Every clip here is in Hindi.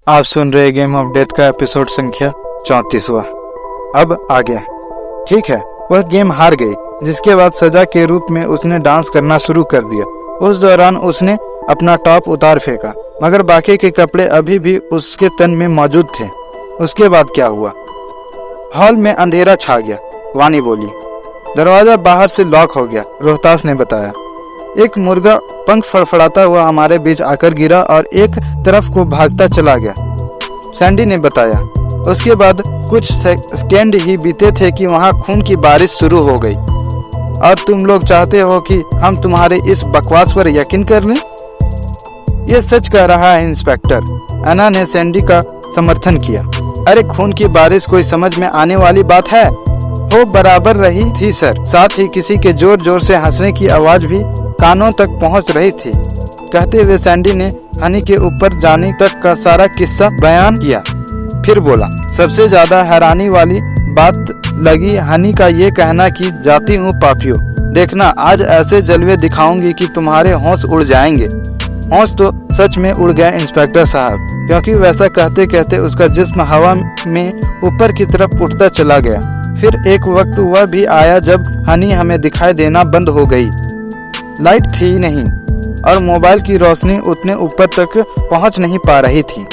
आप सुन रहे गेम ऑफ डेथ का एपिसोड संख्या 34वां। अब आ गया। ठीक है, वह गेम हार गई, जिसके बाद सजा के रूप में उसने डांस करना शुरू कर दिया। उस दौरान उसने अपना टॉप उतार फेंका, मगर बाकी के कपड़े अभी भी उसके तन में मौजूद थे। उसके बाद क्या हुआ? हॉल में अंधेरा छा गया। वानी बोली, दरवाजा बाहर से लॉक हो गया। रोहतास ने बताया, एक मुर्गा पंख फड़फड़ाता हुआ हमारे बीच आकर गिरा और एक तरफ को भागता चला गया। सैंडी ने बताया, उसके बाद कुछ सेकेंड ही बीते थे कि वहां खून की बारिश शुरू हो गई। और तुम लोग चाहते हो कि हम तुम्हारे इस बकवास पर यकीन कर लें? यह सच कह रहा है इंस्पेक्टर। अन्ना ने सैंडी का समर्थन किया। अरे खून की बारिश कोई समझ में आने वाली बात है? हो बराबर रही थी सर। साथ ही किसी के जोर जोर से हंसने की आवाज भी कानों तक पहुंच रही थी। कहते हुए सैंडी ने हनी के ऊपर जाने तक का सारा किस्सा बयान किया। फिर बोला, सबसे ज्यादा हैरानी वाली बात लगी हनी का ये कहना कि जाती हूँ पापियों, देखना आज ऐसे जलवे दिखाऊंगी कि तुम्हारे होश उड़ जाएंगे। होश तो सच में उड़ गया इंस्पेक्टर साहब, क्योंकि वैसा कहते कहते उसका जिस्म हवा में ऊपर की तरफ उठता चला गया। फिर एक वक्त वह भी आया जब हनी हमें दिखाई देना बंद हो गई। लाइट थी नहीं और मोबाइल की रोशनी उतने ऊपर तक पहुंच नहीं पा रही थी।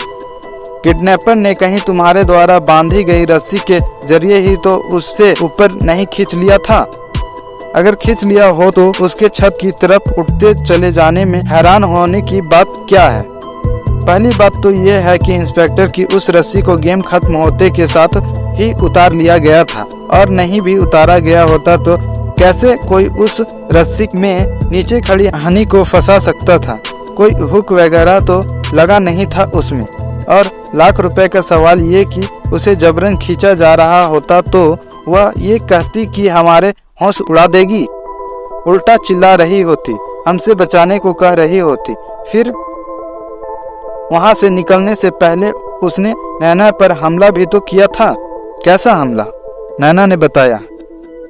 किडनैपर ने कहीं तुम्हारे द्वारा बांधी गई रस्सी के जरिए ही तो उससे ऊपर नहीं खींच लिया था? अगर खींच लिया हो तो उसके छत की तरफ उठते चले जाने में हैरान होने की बात क्या है? पहली बात तो यह है कि इंस्पेक्टर की उस रस्सी को गेम खत्म होते के साथ ही उतार लिया गया था, और नहीं भी उतारा गया होता तो कैसे कोई उस रस्सी में नीचे खड़ी हनी को फंसा सकता था? कोई हुक वगैरह तो लगा नहीं था उसमें। और लाख रुपए का सवाल ये कि उसे जबरन खींचा जा रहा होता तो वह ये कहती कि हमारे होश उड़ा देगी, उल्टा चिल्ला रही होती, हमसे बचाने को कह रही होती। फिर वहां से निकलने से पहले उसने नैना पर हमला भी तो किया था। कैसा हमला? नैना ने बताया,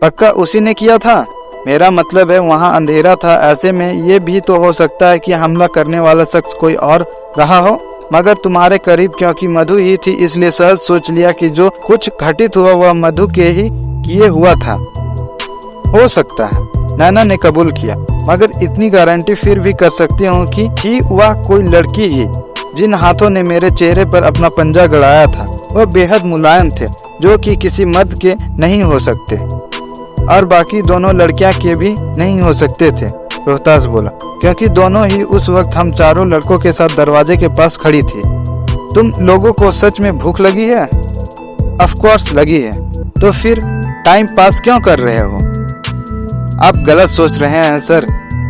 पक्का उसी ने किया था? मेरा मतलब है वहां अंधेरा था, ऐसे में ये भी तो हो सकता है कि हमला करने वाला शख्स कोई और रहा हो, मगर तुम्हारे करीब क्योंकि मधु ही थी इसलिए सहज सोच लिया कि जो कुछ घटित हुआ वह मधु के ही किए हुआ था। हो सकता है, नैना ने कबूल किया, मगर इतनी गारंटी फिर भी कर सकती हूँ कि थी वह कोई लड़की ही। जिन हाथों ने मेरे चेहरे पर अपना पंजा गड़ाया था वह बेहद मुलायम थे, जो कि किसी मर्द के नहीं हो सकते, और बाकी दोनों लड़कियां के भी नहीं हो सकते थे। रोहतास बोला, क्योंकि दोनों ही उस वक्त हम चारों लड़कों के साथ दरवाजे के पास खड़ी थी। तुम लोगों को सच में भूख लगी है? ऑफ कोर्स लगी है, तो फिर टाइम पास क्यों कर रहे हो? आप गलत सोच रहे हैं सर,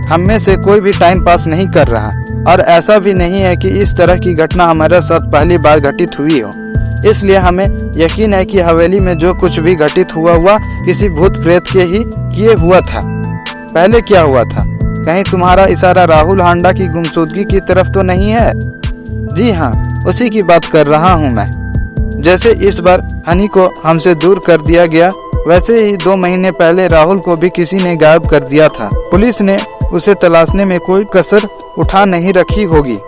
हम में से कोई भी टाइम पास नहीं कर रहा, और ऐसा भी नहीं है कि इस तरह की घटना हमारे साथ पहली बार घटित हुई हो। इसलिए हमें यकीन है कि हवेली में जो कुछ भी घटित हुआ वह किसी भूत प्रेत के ही किए हुआ था। पहले क्या हुआ था? कहीं तुम्हारा इशारा राहुल हांडा की गुमशुदगी की तरफ तो नहीं है? जी हाँ, उसी की बात कर रहा हूँ मैं। जैसे इस बार हनी को हमसे दूर कर दिया गया, वैसे ही 2 महीने पहले राहुल को भी किसी ने गायब कर दिया था। पुलिस ने उसे तलाशने में कोई कसर उठा नहीं रखी होगी,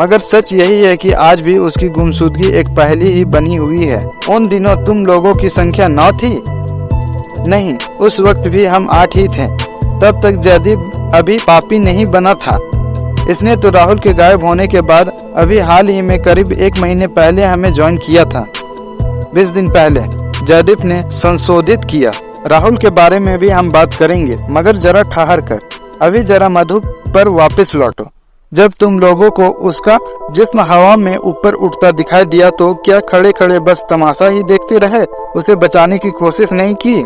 मगर सच यही है कि आज भी उसकी गुमशुदगी एक पहेली ही बनी हुई है। उन दिनों तुम लोगों की संख्या 9 थी? नहीं, उस वक्त भी हम 8 ही थे। तब तक जयदीप अभी पापी नहीं बना था। इसने तो राहुल के गायब होने के बाद अभी हाल ही में करीब 1 महीने पहले हमें ज्वाइन किया था। 20 दिन पहले जयदीप ने संशोधित किया। राहुल के बारे में भी हम बात करेंगे, मगर जरा ठहर कर, अभी जरा मधु पर वापस लौटो। जब तुम लोगों को उसका जिस्म हवा में ऊपर उठता दिखाई दिया तो क्या खड़े खड़े बस तमाशा ही देखते रहे? उसे बचाने की कोशिश नहीं की?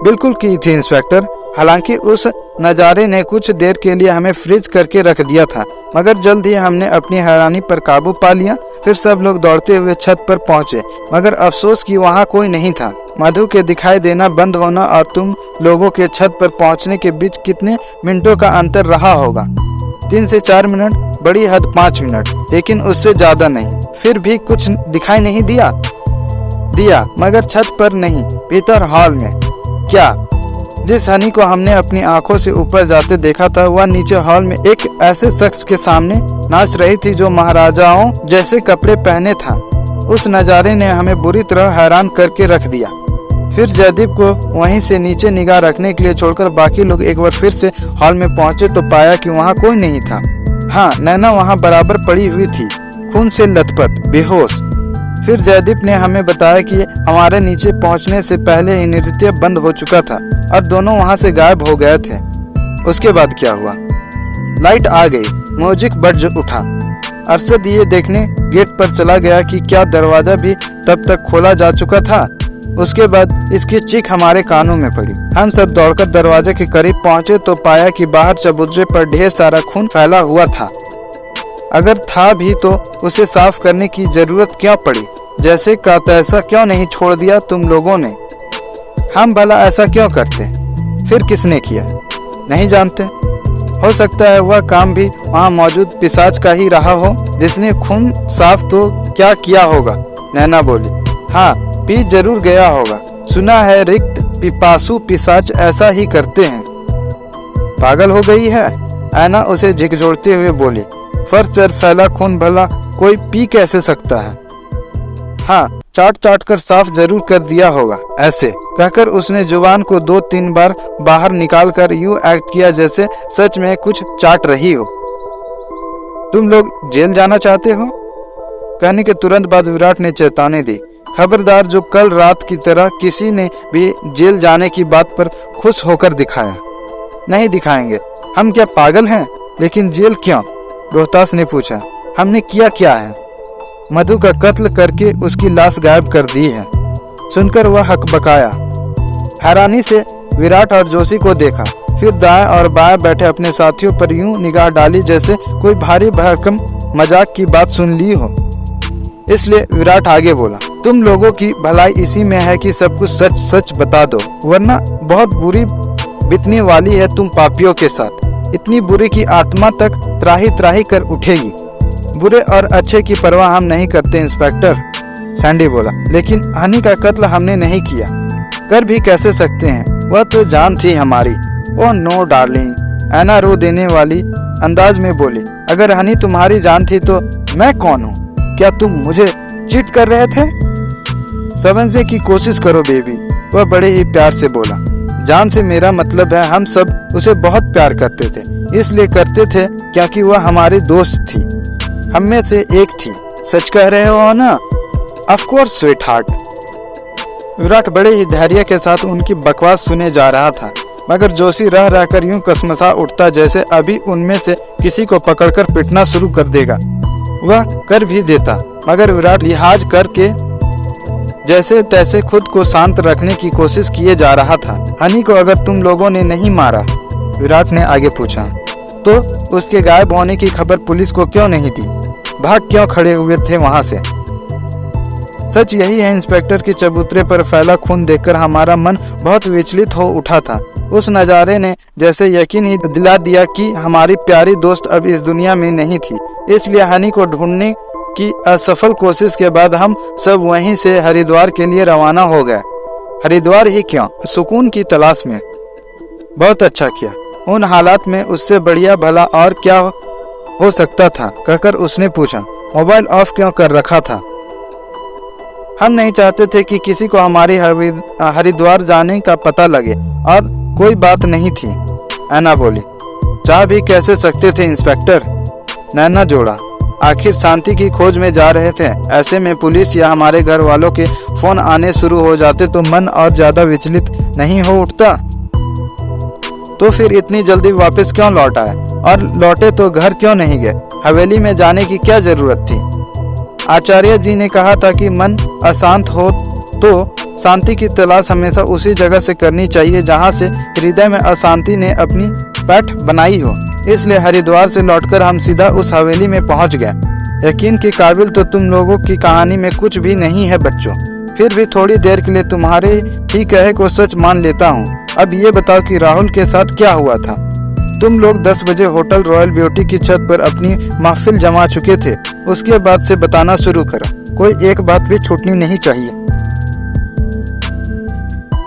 बिल्कुल की थी इंस्पेक्टर। हालांकि उस नज़ारे ने कुछ देर के लिए हमें फ्रीज करके रख दिया था, मगर जल्द ही हमने अपनी हैरानी पर काबू पा लिया। फिर सब लोग दौड़ते हुए छत पर पहुंचे, मगर अफसोस कि वहां कोई नहीं था। मधु के दिखाई देना बंद होना और तुम लोगों के छत पर पहुंचने के बीच कितने मिनटों का अंतर रहा होगा? 3 से 4 मिनट, बड़ी हद 5 मिनट, लेकिन उससे ज्यादा नहीं। फिर भी कुछ दिखाई नहीं दिया, मगर छत पर नहीं, भीतर हॉल में। क्या जिस हनी को हमने अपनी आंखों से ऊपर जाते देखा था वह नीचे हॉल में एक ऐसे शख्स के सामने नाच रही थी जो महाराजाओं जैसे कपड़े पहने था। उस नज़ारे ने हमें बुरी तरह हैरान करके रख दिया। फिर जयदीप को वहीं से नीचे निगाह रखने के लिए छोड़कर बाकी लोग एक बार फिर से हॉल में पहुंचे तो पाया कि वहां कोई नहीं था। हाँ, नैना वहां बराबर पड़ी हुई थी, खून से लथपथ, बेहोश। फिर जयदीप ने हमें बताया कि हमारे नीचे पहुंचने से पहले ही नृत्य बंद हो चुका था और दोनों वहां से गायब हो गए थे। उसके बाद क्या हुआ? लाइट आ गई, म्यूजिक बज उठा। अरशद ये देखने गेट पर चला गया कि क्या दरवाजा भी तब तक खोला जा चुका था। उसके बाद इसकी चीख हमारे कानों में पड़ी। हम सब दौड़कर दरवाजे के करीब पहुंचे तो पाया कि बाहर चबूतरे पर ढेर सारा खून फैला हुआ था। अगर था भी तो उसे साफ करने की जरूरत क्यों पड़ी? जैसे का तैसा क्यों नहीं छोड़ दिया तुम लोगों ने? हम भला ऐसा क्यों करते? फिर किसने किया? नहीं जानते। हो सकता है वह काम भी वहाँ मौजूद पिशाच का ही रहा हो जिसने खून साफ तो क्या किया होगा। नैना बोली, हाँ, पी जरूर गया होगा। सुना है रिक्त पिपासु पिशाच ऐसा ही करते हैं। पागल हो गई है? ऐना उसे झिकझोरते हुए बोली, फर्श पर फैला खून भला कोई पी कैसे सकता है? हाँ, चाट चाट कर साफ जरूर कर दिया होगा। ऐसे कहकर उसने जुबान को 2-3 बार बाहर निकाल कर यूं एक्ट किया जैसे सच में कुछ चाट रही हो। तुम लोग जेल जाना चाहते हो? कहने के तुरंत बाद विराट ने चेतावनी दी, खबरदार, जो कल रात की तरह किसी ने भी जेल जाने की बात पर खुश होकर दिखाया। नहीं दिखाएंगे। हम क्या पागल हैं? लेकिन जेल क्यों? रोहतास ने पूछा। हमने किया क्या है? मधु का कत्ल करके उसकी लाश गायब कर दी है। सुनकर वह हकबकाया। हैरानी से विराट और जोशी को देखा, फिर दाएं और बाएं बैठे अपने साथियों पर यूं निगाह डाली जैसे कोई भारी भरकम मजाक की बात सुन ली हो। इसलिए विराट आगे बोला, तुम लोगों की भलाई इसी में है कि सब कुछ सच सच बता दो, वरना बहुत बुरी बीतने वाली है तुम पापियों के साथ। इतनी बुरी कि आत्मा तक त्राही त्राही कर उठेगी। बुरे और अच्छे की परवाह हम नहीं करते इंस्पेक्टर, सैंडी बोला। लेकिन हनी का कत्ल हमने नहीं किया। कर भी कैसे सकते हैं? वह तो जान थी हमारी। ओह नो डार्लिंग, ऐना रो देने वाली अंदाज में बोली। अगर हनी तुम्हारी जान थी तो मैं कौन हूँ? क्या तुम मुझे चीट कर रहे थे? समझने की कोशिश करो बेबी, वह बड़े ही प्यार से बोला। जान से मेरा मतलब है हम सब उसे बहुत प्यार करते थे। इसलिए करते थे क्योंकि वह हमारी दोस्त थी, हम में से एक थी। सच कह रहे हो ना? Of course sweet heart. Virat बड़े ही धैर्य के साथ उनकी बकवास सुने जा रहा था, मगर जोशी रह रहकर यूं कसमसा उठता जैसे अभी उनमें से किसी को पकड़कर पीटना शुरू कर देगा। वह कर भी देता, मगर विराट लिहाज करके जैसे तैसे खुद को शांत रखने की कोशिश किए जा रहा था। हनी को अगर तुम लोगों ने नहीं मारा, विराट ने आगे पूछा, तो उसके गायब होने की खबर पुलिस को क्यों नहीं दी? भाग क्यों खड़े हुए थे वहां से? सच यही है इंस्पेक्टर की चबूतरे पर फैला खून देखकर हमारा मन बहुत विचलित हो उठा था। उस नज़ारे ने जैसे यकीन ही दिला दिया कि हमारी प्यारी दोस्त अब इस दुनिया में नहीं थी। इसलिए हनी को ढूंढने की असफल कोशिश के बाद हम सब वहीं से हरिद्वार के लिए रवाना हो गए। हरिद्वार ही क्यों, सुकून की तलाश में। बहुत अच्छा किया। उन हालात में उससे बढ़िया भला और क्या हो सकता था? कहकर उसने पूछा, मोबाइल ऑफ क्यों कर रखा था? हम नहीं चाहते थे कि किसी को हमारी हरिद्वार जाने का पता लगे, और कोई बात नहीं थी, ऐना बोली। चाह भी कैसे सकते थे इंस्पेक्टर? नैना जोड़ा। आखिर शांति की खोज में जा रहे थे, ऐसे में पुलिस या हमारे घर वालों के फोन आने शुरू हो जाते तो मन और ज्यादा विचलित नहीं हो उठता? तो फिर इतनी जल्दी वापस क्यों लौट आए? और लौटे तो घर क्यों नहीं गए? हवेली में जाने की क्या जरूरत थी? आचार्य जी ने कहा था कि मन अशांत हो तो शांति की तलाश हमेशा उसी जगह से करनी चाहिए जहां से हृदय में अशांति ने अपनी पैठ बनाई हो। इसलिए हरिद्वार से लौटकर हम सीधा उस हवेली में पहुंच गए। यकीन के काबिल तो तुम लोगों की कहानी में कुछ भी नहीं है बच्चों। फिर भी थोड़ी देर के लिए तुम्हारे ही कहे को सच मान लेता हूँ। अब ये बताओ कि राहुल के साथ क्या हुआ था? तुम लोग 10 बजे होटल रॉयल ब्यूटी की छत पर अपनी महफिल जमा चुके थे। उसके बाद से बताना शुरू करो, कोई एक बात भी छूटनी नहीं चाहिए।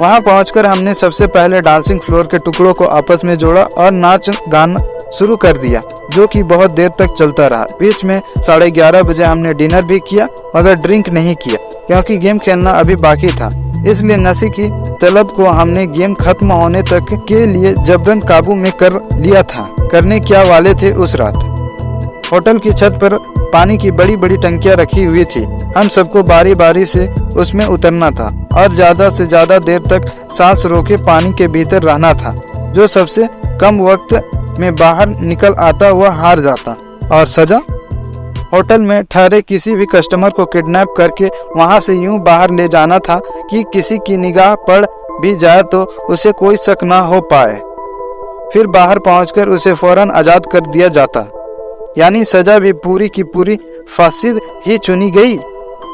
वहां पहुंचकर हमने सबसे पहले डांसिंग फ्लोर के टुकड़ों को आपस में जोड़ा और नाच गाना शुरू कर दिया, जो कि बहुत देर तक चलता रहा। बीच में 11:30 बजे हमने डिनर भी किया, मगर ड्रिंक नहीं किया क्योंकि गेम खेलना अभी बाकी था। इसलिए नशे की तलब को हमने गेम खत्म होने तक के लिए जबरन काबू में कर लिया था। करने क्या वाले थे उस रात। होटल की छत पर पानी की बड़ी बड़ी टंकियां रखी हुई थी। हम सबको बारी बारी से उसमें उतरना था और ज्यादा से ज्यादा देर तक सांस रोके पानी के भीतर रहना था। जो सबसे कम वक्त में बाहर निकल आता वह हार जाता। और सजा, होटल में ठहरे किसी भी कस्टमर को किडनैप करके वहां से यूं बाहर ले जाना था कि किसी की निगाह पड़ भी जाए तो उसे कोई शक ना हो पाए। फिर बाहर पहुंचकर उसे फौरन आजाद कर दिया जाता। यानी सजा भी पूरी की पूरी फासिद ही चुनी गई।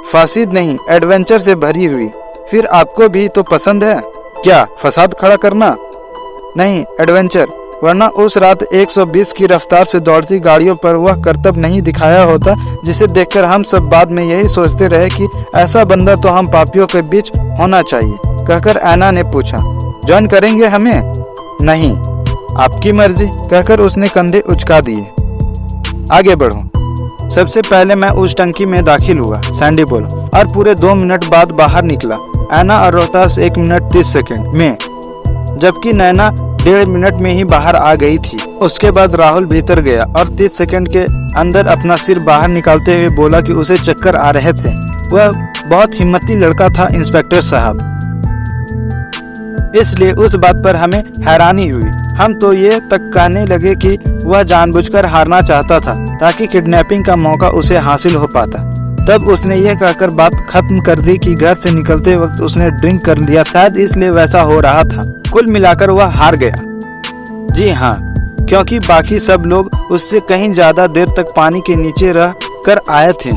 फासिद नहीं, एडवेंचर से भरी हुई। फिर आपको भी तो पसंद है क्या फसाद खड़ा करना? नहीं, एडवेंचर। वरना उस रात 120 की रफ्तार से दौड़ती गाड़ियों पर वह करतब नहीं दिखाया होता जिसे देखकर हम सब बाद में यही सोचते रहे कि ऐसा बंदा तो हम पापियों के बीच होना चाहिए। कहकर ऐना ने पूछा, ज्वाइन करेंगे हमें? नहीं, आपकी मर्जी, कहकर उसने कंधे उचका दिए। आगे बढ़ो। सबसे पहले मैं उस टंकी में दाखिल हुआ, सैंडी बोला, और पूरे 2 मिनट बाद बाहर निकला। ऐना और रोहतास 1 मिनट 30 सेकंड में, जबकि नैना 1.5 मिनट में ही बाहर आ गई थी। उसके बाद राहुल भीतर गया और 30 सेकंड के अंदर अपना सिर बाहर निकालते हुए बोला कि उसे चक्कर आ रहे थे। वह बहुत हिम्मती लड़का था इंस्पेक्टर साहब, इसलिए उस बात पर हमें हैरानी हुई। हम तो ये तक कहने लगे कि वह जानबूझकर हारना चाहता था ताकि किडनैपिंग का मौका उसे हासिल हो पाता। तब उसने यह कहकर बात खत्म कर दी कि घर से निकलते वक्त उसने ड्रिंक कर लिया, शायद इसलिए वैसा हो रहा था। कुल मिलाकर वह हार गया। जी हाँ, क्योंकि बाकी सब लोग उससे कहीं ज्यादा देर तक पानी के नीचे रह कर आए थे।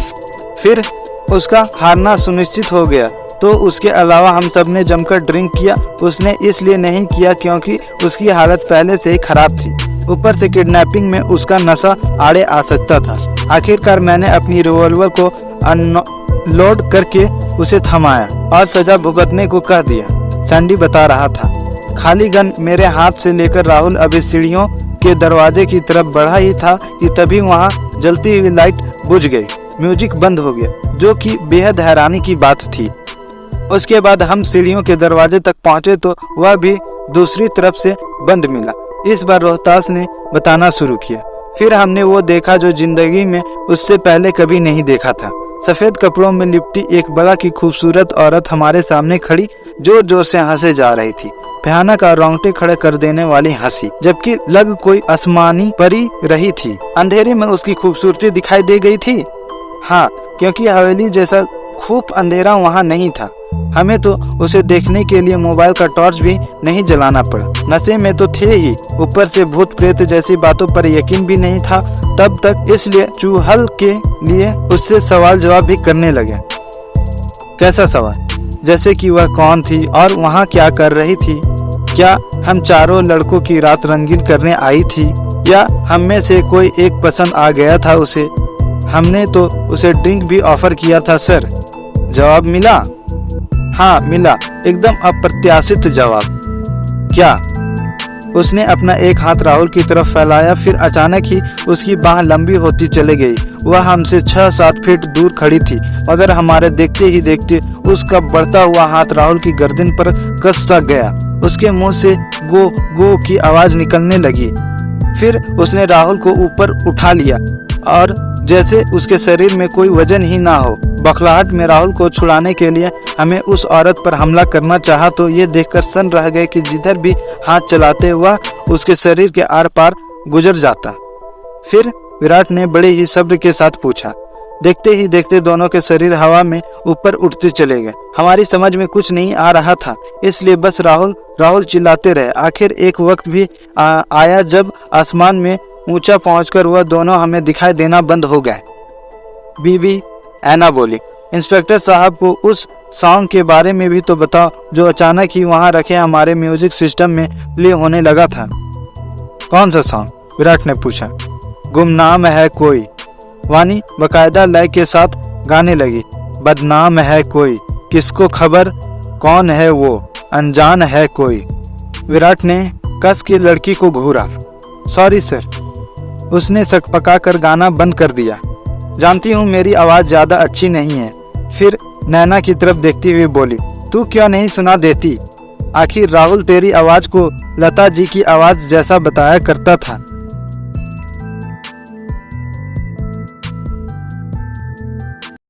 फिर उसका हारना सुनिश्चित हो गया। तो उसके अलावा हम सब ने जमकर ड्रिंक किया। उसने इसलिए नहीं किया क्योंकि उसकी हालत पहले से ही खराब थी। ऊपर से किडनैपिंग में उसका नशा आड़े आ सकता था। आखिरकार मैंने अपनी रिवॉल्वर को अनलोड करके उसे थमाया और सजा भुगतने को कह दिया। सैंडी बता रहा था, खाली गन मेरे हाथ से लेकर राहुल अभी सीढ़ियों के दरवाजे की तरफ बढ़ा ही था कि तभी वहां जलती हुई लाइट बुझ गई। म्यूजिक बंद हो गया, जो कि बेहद हैरानी की बात थी। उसके बाद हम सीढ़ियों के दरवाजे तक पहुंचे तो वह भी दूसरी तरफ से बंद मिला। इस बार रोहतास ने बताना शुरू किया। फिर हमने वो देखा जो जिंदगी में उससे पहले कभी नहीं देखा था। सफेद कपड़ों में लिपटी एक बड़ा की खूबसूरत औरत हमारे सामने खड़ी जोर जोर से हंसे जा रही थी। भयानक और रोंगटे खड़े कर देने वाली हंसी, जबकि लग कोई आसमानी परी रही थी। अंधेरे में उसकी खूबसूरती दिखाई दे गई थी। हाँ, क्योंकि हवेली जैसा खूब अंधेरा वहाँ नहीं था। हमें तो उसे देखने के लिए मोबाइल का टॉर्च भी नहीं जलाना पड़ा। नशे में तो थे ही, ऊपर से भूत प्रेत जैसी बातों पर यकीन भी नहीं था तब तक, इसलिए चूहल के लिए उससे सवाल जवाब भी करने लगे। कैसा सवाल? जैसे कि वह कौन थी और वहाँ क्या कर रही थी? क्या हम चारों लड़कों की रात रंगीन करने आई थी, या हम में से कोई एक पसंद आ गया था उसे? हमने तो उसे ड्रिंक भी ऑफर किया था सर। जवाब मिला? हाँ मिला, एकदम अप्रत्याशित जवाब। क्या? उसने अपना एक हाथ राहुल की तरफ फैलाया, फिर अचानक ही उसकी बाह लंबी होती चली गई। वह हमसे 6-7 फीट दूर खड़ी थी, मगर हमारे देखते ही देखते उसका बढ़ता हुआ हाथ राहुल की गर्दन पर कस सा गया। उसके मुंह से गो गो की आवाज निकलने लगी। फिर उसने राहुल को ऊपर उठा लिया और जैसे उसके शरीर में कोई वजन ही ना हो। बखलाहट में राहुल को छुड़ाने के लिए हमें उस औरत पर हमला करना चाहा तो ये देखकर सन रह गए कि जिधर भी हाथ चलाते वह उसके शरीर के आर पार गुजर जाता। फिर विराट ने बड़े ही सब्र के साथ पूछा। देखते ही देखते दोनों के शरीर हवा में ऊपर उठते चले गए। हमारी समझ में कुछ नहीं आ रहा था, इसलिए बस राहुल राहुल चिल्लाते रहे। आखिर एक वक्त भी आया जब आसमान में ऊंचा पहुंचकर वह दोनों हमें दिखाई देना बंद हो गए। बीवी ऐना बोली, इंस्पेक्टर साहब को उस सॉन्ग के बारे में भी तो बताओ जो अचानक ही वहां रखे हमारे म्यूजिक सिस्टम में प्ले होने लगा था। कौन सा सॉन्ग? विराट ने पूछा। गुमनाम है कोई, वानी बकायदा लय के साथ गाने लगी। बदनाम है कोई, किसको खबर कौन है वो। अनजान है कोई। विराट ने कस की लड़की को घूरा। Sorry sir. उसने सकपकाकर गाना बंद कर दिया। जानती हूँ मेरी आवाज़ ज़्यादा अच्छी नहीं है। फिर नैना की तरफ देखती हुई बोली, तू क्या नहीं सुना देती? आखिर राहुल तेरी आवाज़ को लता जी की आवाज़ जैसा बताया करता था।